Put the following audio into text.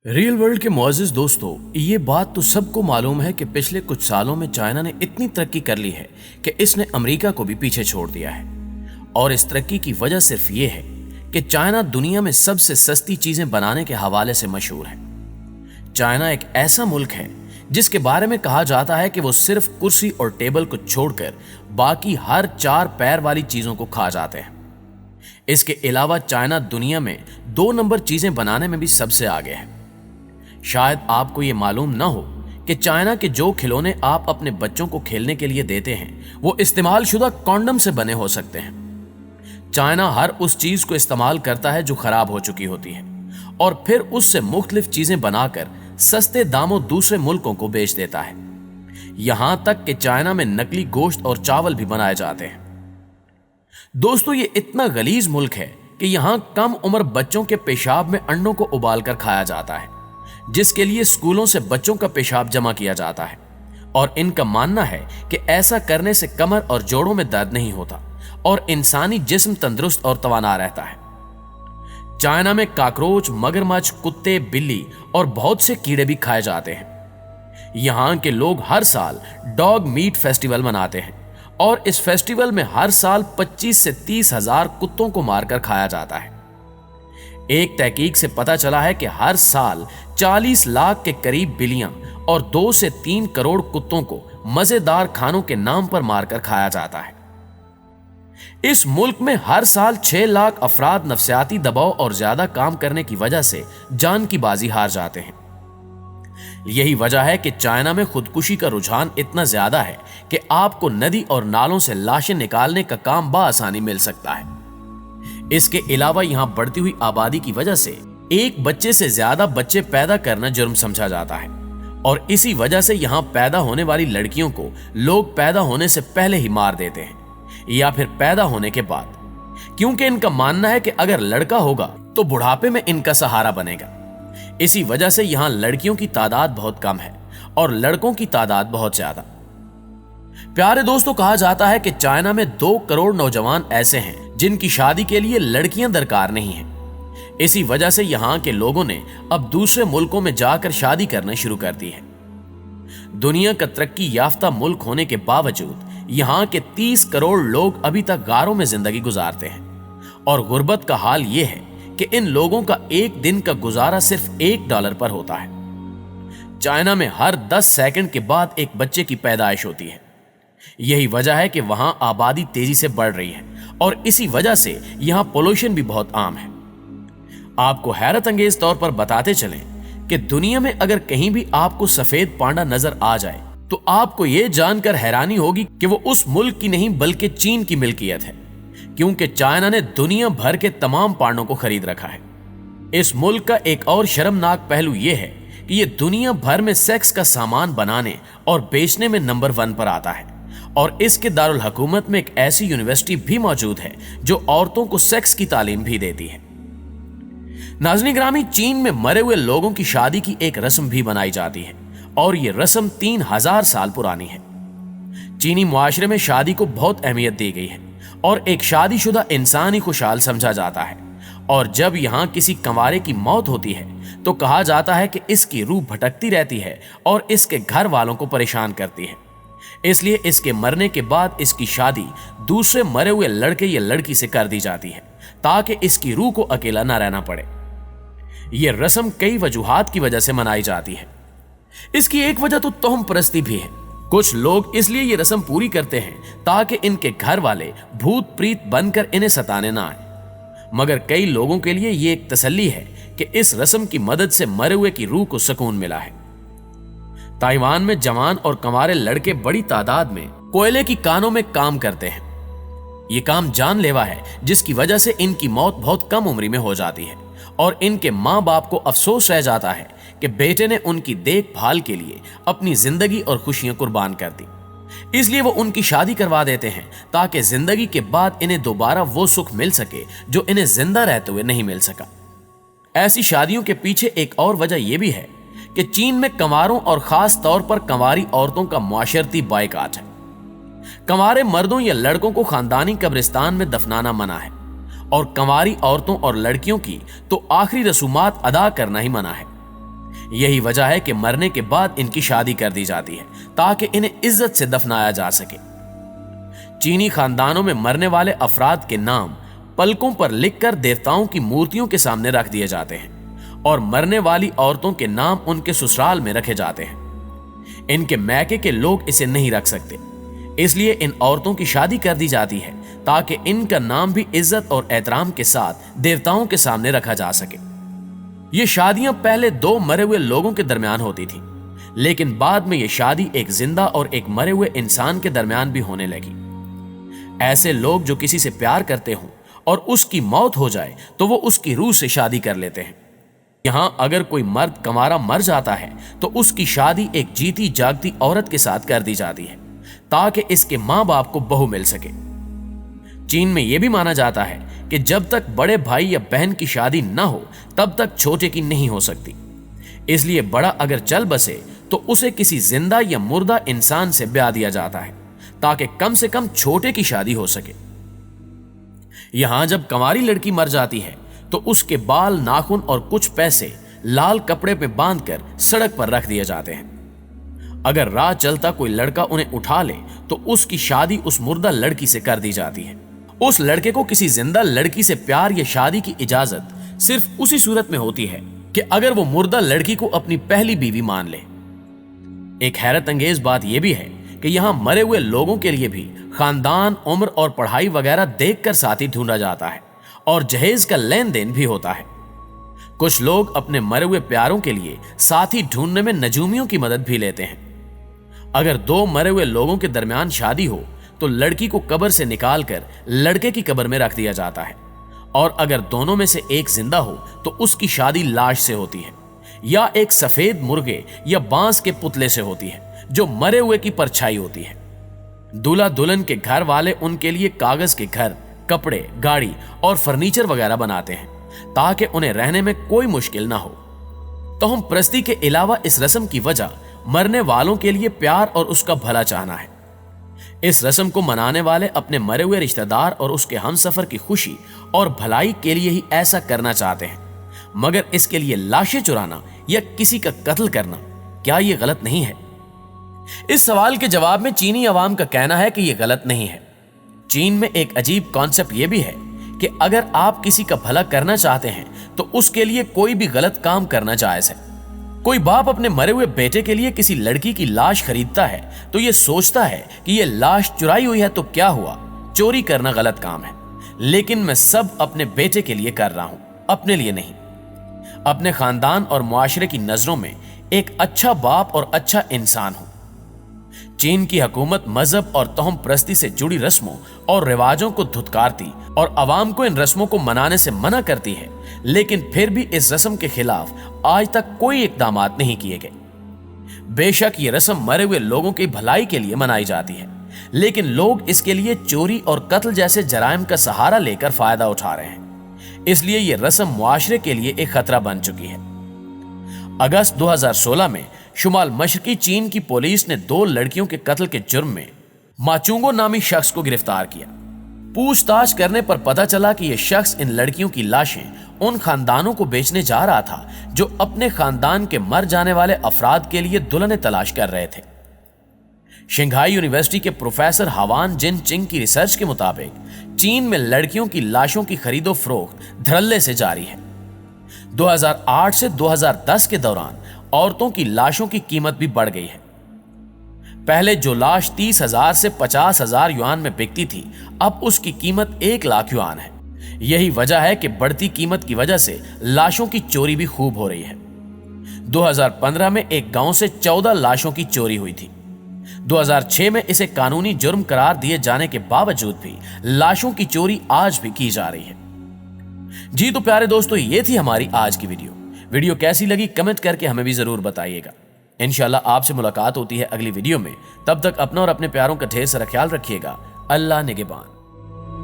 Real world के मुअज़्ज़िज़ दोस्तों, ये बात तो सबको मालूम है कि पिछले कुछ सालों में चाइना ने इतनी तरक्की कर ली है कि इसने अमेरिका को भी पीछे छोड़ दिया है। और इस तरक्की की वजह सिर्फ ये है कि चाइना दुनिया में सबसे सस्ती चीजें बनाने के हवाले से मशहूर है। चाइना एक ऐसा मुल्क है जिसके बारे में कहा जाता है कि वो सिर्फ कुर्सी और टेबल को छोड़कर बाकी हर 4 पैर वाली चीजों को खा जाते हैं। इसके अलावा चाइना दुनिया में 2 नंबर चीजें बनाने में भी सबसे आगे है। शायद आपको ये मालूम ना हो कि चाइना के जो खिलौने आप अपने बच्चों को खेलने के लिए देते हैं वो इस्तेमाल शुदा कॉन्डम से बने हो सकते हैं। चाइना हर उस चीज को इस्तेमाल करता है जो खराब हो चुकी होती है और फिर उससे मुख्तलिफ चीजें बनाकर सस्ते दामों दूसरे मुल्कों को बेच देता है। यहां तक कि चाइना में नकली गोश्त और चावल भी बनाए जाते हैं। दोस्तों, ये इतना गलीज मुल्क है कि यहां कम उम्र बच्चों के पेशाब में अंडों को उबालकर खाया जाता है, जिसके लिए स्कूलों से बच्चों का पेशाब जमा किया जाता है। और इनका मानना है कि ऐसा करने से कमर और जोड़ों में दर्द नहीं होता और इंसानी जिस्म तंदुरुस्त और तवाना रहता है। चाइना में काकरोच, मगरमच्छ, कुत्ते, बिल्ली और बहुत से कीड़े भी खाए जाते हैं। यहां के लोग हर साल डॉग मीट फेस्टिवल मनाते हैं और इस फेस्टिवल में हर साल 25 से 30 हजार कुत्तों को मारकर खाया जाता है। एक तहकीक से पता चला है कि हर साल 40 लाख के करीब बिल्लियां और 2 से 3 करोड़ कुत्तों को मजेदार खानों के नाम पर मारकर खाया जाता है। इस मुल्क में हर साल 6 लाख अफराद नफ्सियाती दबाव और ज्यादा काम करने की वजह से जान की बाजी हार जाते हैं। यही वजह है कि चाइना में खुदकुशी का रुझान इतना ज्यादा है कि आपको नदी और नालों से लाशें निकालने का काम बआसानी मिल सकता है। इसके अलावा यहां बढ़ती हुई आबादी की वजह से एक बच्चे से ज्यादा बच्चे पैदा करना जुर्म समझा जाता है और इसी वजह से यहां पैदा होने वाली लड़कियों को लोग पैदा होने से पहले ही मार देते हैं या फिर पैदा होने के बाद, क्योंकि इनका मानना है कि अगर लड़का होगा तो बुढ़ापे में इनका सहारा बनेगा। इसी वजह से यहां लड़कियों की तादाद बहुत कम है और लड़कों की तादाद बहुत ज्यादा। प्यारे दोस्तों, कहा जाता है कि चाइना में 2 करोड़ नौजवान ऐसे हैं जिनकी शादी के लिए लड़कियां दरकार नहीं हैं। इसी वजह से यहां के लोगों ने अब दूसरे मुल्कों में जाकर शादी करना शुरू कर दी है। दुनिया का तरक्की याफ्ता मुल्क होने के बावजूद यहां के 30 करोड़ लोग अभी तक गारों में जिंदगी गुजारते हैं और गुर्बत का हाल यह है कि इन लोगों का एक दिन का गुजारा सिर्फ $1 पर होता है। चाइना में हर 10 सेकंड के बाद एक बच्चे की पैदाइश होती है। यही वजह है कि वहां आबादी तेजी से बढ़ रही है और इसी वजह से यहां पोल्यूशन भी बहुत आम है। आपको हैरत अंगेज तौर पर बताते चलें कि दुनिया में अगर कहीं भी आपको सफेद पांडा नजर आ जाए तो आपको यह जानकर हैरानी होगी कि वो उस मुल्क की नहीं बल्कि चीन की मिल्कियत है, क्योंकि चाइना ने दुनिया भर के तमाम पांडों को खरीद रखा है। इस मुल्क का एक और शर्मनाक पहलू यह है कि यह दुनिया भर में सेक्स का सामान बनाने और बेचने में नंबर 1 पर आता है और इसके दारुल हुकूमत में एक ऐसी यूनिवर्सिटी भी मौजूद है जो औरतों को सेक्स की तालीम भी देती है। नाज़रीन ग्रामी, चीन में मरे हुए लोगों की शादी की एक रस्म भी बनाई जाती है और ये रस्म 3000 साल पुरानी है। चीनी मुआशरे में शादी को बहुत अहमियत दी गई है और एक शादीशुदा इंसान ही खुशहाल समझा जाता है। और जब यहाँ किसी कंवारे की मौत होती है तो कहा जाता है कि इसकी रूह भटकती रहती है और इसके घर वालों को परेशान करती है, इसलिए इसके मरने के बाद इसकी शादी दूसरे मरे हुए लड़के या लड़की से कर दी जाती है ताकि इसकी रूह को अकेला न रहना पड़े। यह रस्म कई वजूहात की वजह से मनाई जाती है। इसकी एक वजह तो तोहम परस्ती भी है। कुछ लोग इसलिए यह रस्म पूरी करते हैं ताकि इनके घर वाले भूत प्रीत बनकर इन्हें सताने ना आए, मगर कई लोगों के लिए यह एक तसल्ली है कि इस रस्म की मदद से मरे हुए की रूह को सुकून मिला है। ताइवान में जवान और कंवारे लड़के बड़ी तादाद में कोयले की कानों में काम करते हैं। यह काम जानलेवा है जिसकी वजह से इनकी मौत बहुत कम उम्र में हो जाती है और इनके माँ बाप को अफसोस रह जाता है कि बेटे ने उनकी देखभाल के लिए अपनी जिंदगी और खुशियां कुर्बान कर दी। इसलिए वो उनकी शादी करवा देते हैं ताकि जिंदगी के बाद इन्हें दोबारा वो सुख मिल सके जो इन्हें जिंदा रहते हुए नहीं मिल सका। ऐसी शादियों के पीछे एक और वजह यह भी है कि चीन में कंवारों और खास तौर पर कंवारी औरतों का मुआशरती बायकाट है। कंवारे मर्दों या लड़कों को खानदानी कब्रिस्तान में दफनाना मना है और कंवारी औरतों और लड़कियों की तो आखिरी रसूमात अदा करना ही मना है। यही वजह है कि मरने के बाद इनकी शादी कर दी जाती है ताकि इन्हें इज्जत से दफनाया जा सके। चीनी खानदानों में मरने वाले अफराद के नाम पलकों पर लिखकर देवताओं की मूर्तियों के सामने रख दिए जाते हैं और मरने वाली औरतों के नाम उनके ससुराल में रखे जाते हैं। इनके मैके के लोग इसे नहीं रख सकते, इसलिए इन औरतों की शादी कर दी जाती है ताकि इनका नाम भी इज्जत और एहतराम के साथ देवताओं के सामने रखा जा सके। ये शादियां पहले दो मरे हुए लोगों के दरमियान होती थी, लेकिन बाद में ये शादी एक जिंदा और एक मरे हुए इंसान के दरमियान भी होने लगी। ऐसे लोग जो किसी से प्यार करते हों और उसकी मौत हो जाए तो वो उसकी रूह से शादी कर लेते हैं। यहां अगर कोई मर्द कंवारा मर जाता है तो उसकी शादी एक जीती जागती औरत के साथ कर दी जाती है ताकि इसके मां बाप को बहू मिल सके। चीन में यह भी माना जाता है कि जब तक बड़े भाई या बहन की शादी न हो तब तक छोटे की नहीं हो सकती, इसलिए बड़ा अगर चल बसे तो उसे किसी जिंदा या मुर्दा इंसान से ब्याह दिया जाता है ताकि कम से कम छोटे की शादी हो सके। यहां जब कंवारी लड़की मर जाती है तो उसके बाल, नाखून और कुछ पैसे लाल कपड़े में बांधकर सड़क पर रख दिए जाते हैं। अगर राह चलता कोई लड़का उन्हें उठा ले तो उसकी शादी उस मुर्दा लड़की से कर दी जाती है। उस लड़के को किसी जिंदा लड़की से प्यार या शादी की इजाजत सिर्फ उसी सूरत में होती है कि अगर वो मुर्दा लड़की को अपनी पहली बीवी मान ले। एक हैरत अंगेज बात यह भी है कि यहां मरे हुए लोगों के लिए भी खानदान, उम्र और पढ़ाई वगैरह देखकर साथी ढूंढा जाता है और जहेज का लेन देन भी होता है। कुछ लोग अपने मरे हुए प्यारों के लिए साथी ढूंढने में नजूमियों की मदद भी लेते हैं। अगर दो मरे हुए लोगों के दरमियान शादी हो तो लड़की को कब्र से निकालकर लड़के की कब्र में रख दिया जाता है, और अगर दोनों में से एक जिंदा हो तो उसकी शादी लाश से होती है या एक सफेद मुर्गे या बांस के पुतले से होती है जो मरे हुए की परछाई होती है। दूल्हा दुल्हन के घर वाले उनके लिए कागज के घर, कपड़े, गाड़ी और फर्नीचर वगैरह बनाते हैं ताकि उन्हें रहने में कोई मुश्किल ना हो। तोहम परस्ती के अलावा इस रस्म की वजह मरने वालों के लिए प्यार और उसका भला चाहना है। इस रस्म को मनाने वाले अपने मरे हुए रिश्तेदार और उसके हमसफर की खुशी और भलाई के लिए ही ऐसा करना चाहते हैं, मगर इसके लिए लाशें चुराना या किसी का कत्ल करना क्या ये गलत नहीं है? इस सवाल के जवाब में चीनी अवाम का कहना है कि यह गलत नहीं है। चीन में एक अजीब कॉन्सेप्ट यह भी है कि अगर आप किसी का भला करना चाहते हैं तो उसके लिए कोई भी गलत काम करना जायज है। कोई बाप अपने मरे हुए बेटे के लिए किसी लड़की की लाश खरीदता है तो यह सोचता है कि यह लाश चुराई हुई है तो क्या हुआ, चोरी करना गलत काम है, लेकिन मैं सब अपने बेटे के लिए कर रहा हूं, अपने लिए नहीं। अपने खानदान और मुआशरे की नजरों में एक अच्छा बाप और अच्छा इंसान हूं। चीन की हुकूमत मजहब और तोहम परस्ती से जुड़ी रस्मों और रिवाजों को धुतकारती और अवाम को इन रस्मों को मनाने से मना करती है, लेकिन फिर भी इस रस्म के खिलाफ आज तक कोई इकदाम नहीं किए गए। बेशक ये रस्म मरे हुए लोगों की भलाई के लिए मनाई जाती है, लेकिन लोग इसके लिए चोरी और कत्ल जैसे जराइम का सहारा लेकर फायदा उठा रहे हैं। इसलिए ये रस्म मुआशरे के लिए एक खतरा बन चुकी है। अगस्त 2016 में शुमाल मशरकी चीन की पुलिस ने 2 लड़कियों के कत्ल के जुर्म में माचुंगो नामी शख्स को गिरफ्तार किया। पूछताछ करने पर पता चला कि यह शख्स इन लड़कियों की लाशें उन खानदानों को बेचने जा रहा था जो अपने खानदान के मर जाने वाले अफराद के लिए दुल्हनें तलाश कर रहे थे। शंघाई यूनिवर्सिटी के प्रोफेसर हवान जिन चिंग की रिसर्च के मुताबिक चीन में लड़कियों की लाशों की खरीदो फरोख्त धड़ल्ले से जारी है। 2008 से 2010 के दौरान औरतों की लाशों की कीमत भी बढ़ गई है। पहले जो लाश 30,000 से 50,000 युआन में बिकती थी, अब उसकी कीमत 1 लाख युआन है। यही वजह है कि बढ़ती कीमत की वजह से लाशों की चोरी भी खूब हो रही है। 2015 में एक गांव से 14 लाशों की चोरी हुई थी। 2006 में इसे कानूनी जुर्म करार दिए जाने के बावजूद भी लाशों की चोरी आज भी की जा रही है। जी तो प्यारे दोस्तों, ये थी हमारी आज की वीडियो कैसी लगी कमेंट करके हमें भी जरूर बताइएगा। इंशाल्लाह आपसे मुलाकात होती है अगली वीडियो में। तब तक अपना और अपने प्यारों का ढेर सारा ख्याल रखिएगा। अल्लाह निगहबान।